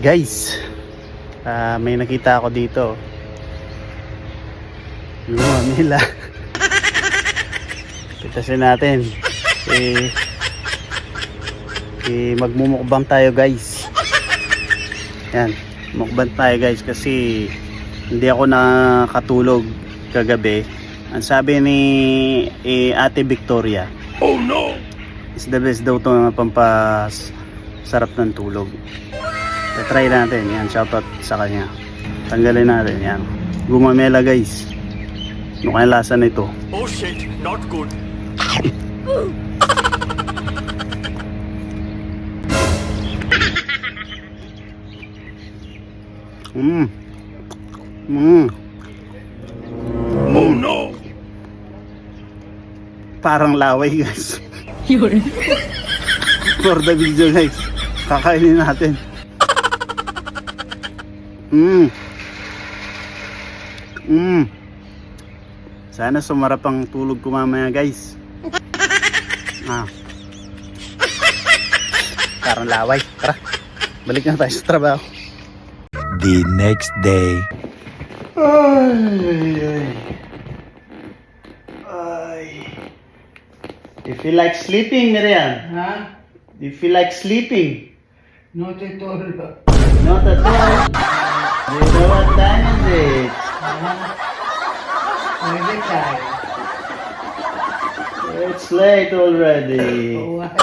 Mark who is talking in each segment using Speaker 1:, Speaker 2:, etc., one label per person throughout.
Speaker 1: Guys, may nakita ako dito. Lumamila. Pitasin natin. Magmumukbang tayo guys. Yan, mukbang tayo guys kasi hindi ako nakatulog kagabi. Ang sabi ni Ate Victoria, oh no, is the best daw ito na pampasarap ng tulog. Try natin yan, shoutout sa kanya. Tanggalin natin yan. Gumamela guys. Ano kaya lasa nito?
Speaker 2: Oh shit, not good. Oh no.
Speaker 1: Parang laway guys. For the video guys, kakainin natin. Sana sumarap ang tulog ko mamaya guys. Parang laway. Tara, balik na tayo sa trabaho.
Speaker 3: The next day.
Speaker 1: Do you feel like sleeping, Miriam?
Speaker 4: Huh?
Speaker 1: Do you feel like sleeping?
Speaker 4: Not at all.
Speaker 1: Not at all. Do you know what time is it?
Speaker 4: Very tired.
Speaker 1: It's late already.
Speaker 4: What?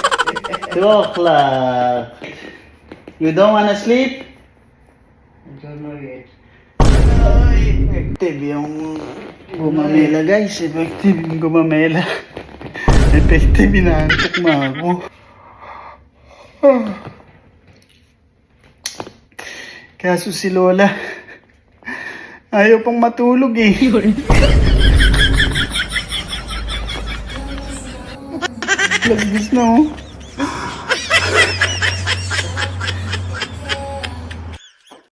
Speaker 1: 2 o'clock. You don't wanna sleep?
Speaker 4: I don't know yet.
Speaker 1: Effective yung gumamela guys. Effective yung gumamela. Effective, inaantok na ako. Kaso si Lola ayaw pang matulog eh. Lagis na oh.